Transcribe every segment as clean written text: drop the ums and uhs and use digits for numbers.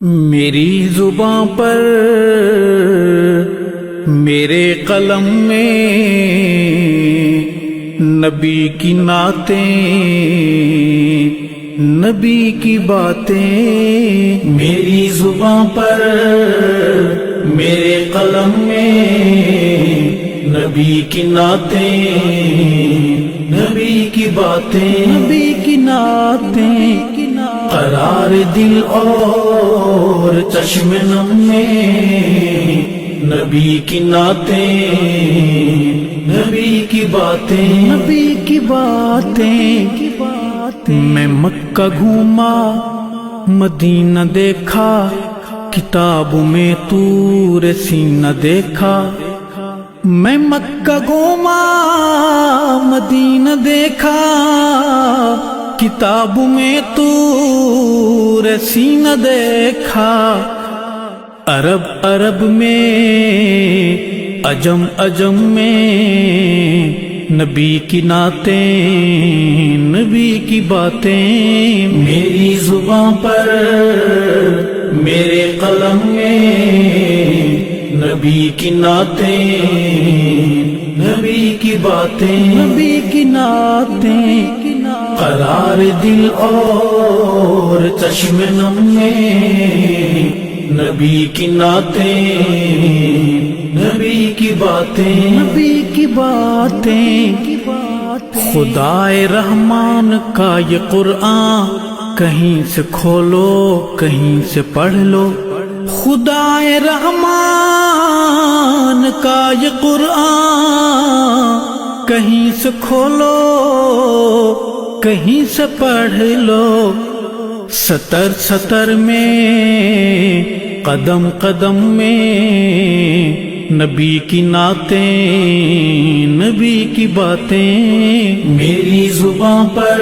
میری زباں پر میرے قلم میں نبی کی نعتیں، نبی کی باتیں۔ میری زباں پر میرے قلم میں نبی کی نعتیں، نبی کی باتیں، نبی کی نعتیں۔ قرار دل اور چشم نم میں نبی کی نعتیں، نبی کی باتیں، نبی کی باتیں۔ میں مکہ گھوما مدینہ دیکھا، کتاب میں طور سینہ دیکھا۔ میں مکہ گھوما مدینہ دیکھا، کتاب میں طور سینہ دیکھا۔ عرب عرب میں، عجم عجم میں نبی کی نعتیں، نبی کی باتیں۔ میری زباں پر میرے قلم میں نبی کی نعتیں، نبی کی باتیں، نبی کی نعتیں۔ قرار دل اور چشم نم میں نبی کی نعتیں، نبی کی باتیں، نبی کی باتیں۔ خدائے رحمان کا یہ قرآن کہیں سے کھولو کہیں سے پڑھ لو۔ خدائے رحمان کا یہ قرآن کہیں سے کھولو کہیں سے پڑھ لو۔ سطر سطر میں، قدم قدم میں نبی کی نعتیں، نبی کی باتیں۔ میری زباں پر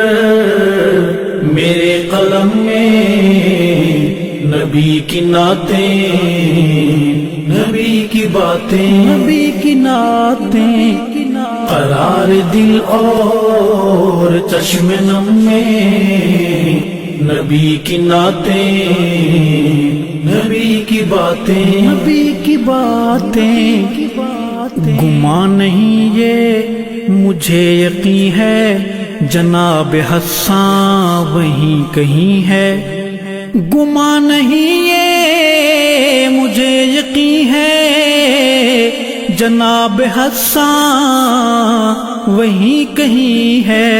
میرے قلم میں نبی کی نعتیں، نبی کی باتیں، نبی کی نعتیں۔ قرار دل اور چشم نم میں نبی کی نعتیں، نبی کی باتیں، نبی کی باتیں۔ گمان نہیں یہ مجھے یقین ہے، جناب حسان وہیں کہیں ہے۔ گمان نہیں یہ مجھے یقین ہے، جناب حسان وہیں کہیں ہے۔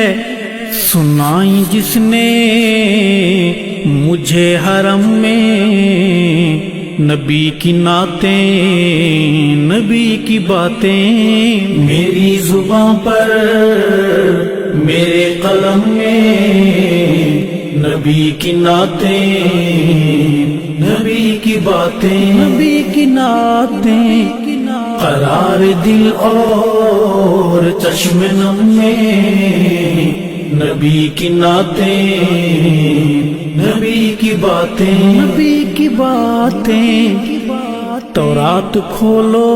سنائی جس نے مجھے حرم میں نبی کی نعتیں، نبی کی باتیں۔ میری زباں پر میرے قلم میں نبی کی نعتیں، نبی کی باتیں، نبی کی نعتیں۔ قرار دل اور چشم نم میں نبی کی نعتیں، نبی کی باتیں، نبی کی باتیں۔ تورات کھولو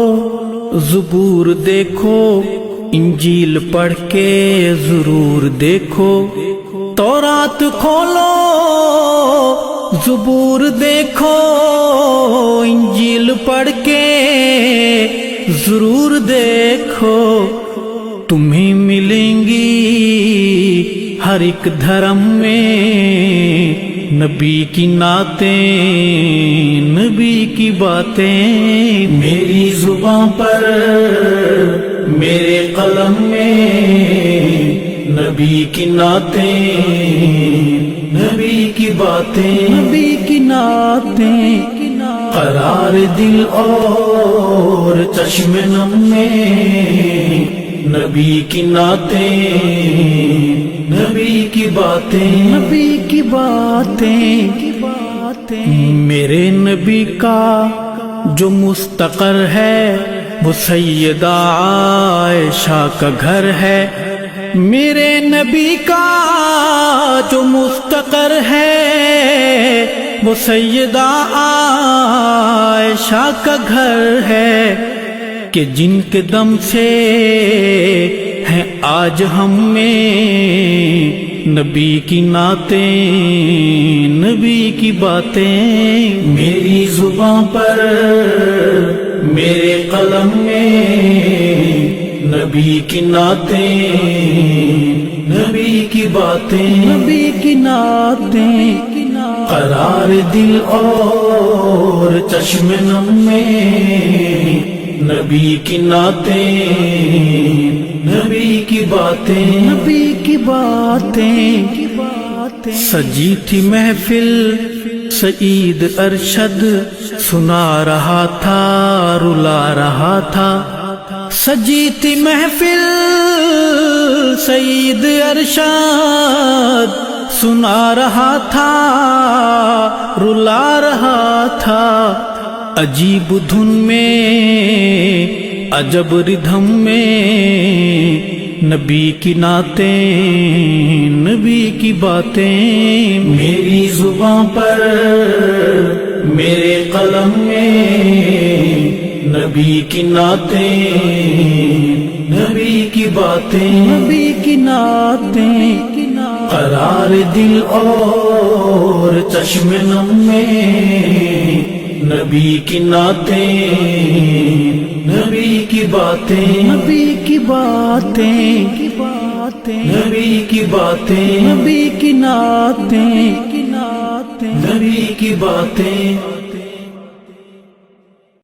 زبور دیکھو، انجیل پڑھ کے ضرور دیکھو۔ تورات کھولو زبور دیکھو، انجیل پڑھ کے ضرور دیکھو۔ تمہیں ملیں گی ہر ایک دھرم میں نبی کی نعتیں، نبی کی باتیں۔ میری زباں پر میرے قلم میں نبی کی نعتیں، نبی کی باتیں، نبی کی نعتیں۔ قرار دل اور چشم نم میں نبی کی نعتیں، نبی کی باتیں، نبی کی باتیں۔ میرے نبی کا جو مستقر ہے وہ سیدہ عائشہ کا گھر ہے۔ میرے نبی کا جو مستقر ہے وہ سیدہ عائشہ کا گھر ہے، کہ جن کے دم سے ہیں آج ہم میں نبی کی نعتیں، نبی کی باتیں میری زبان پر، میرے قلم میں نبی کی نعتیں، نبی کی باتیں، نبی کی نعتیں قرار دل اور چشم نم میں نبی کی نعتیں، نبی کی باتیں، نبی کی باتیں سجی تھی محفل سعید ارشد سنا رہا تھا، رلا رہا تھا، سجی تھی محفل سعید ارشد سنا رہا تھا، رلا رہا تھا، عجیب دھن میں عجب ردھم میں نبی کی نعتیں، نبی کی باتیں میری زبان پر، میرے قلم میں نبی کی نعتیں، نبی کی باتیں، نبی کی نعتیں قرار دل اور چشم نم میں نبی کی نعتیں، نبی کی باتیں، نبی کی باتیں، نبی کی باتیں، نبی کی نعتیں، نبی کی باتیں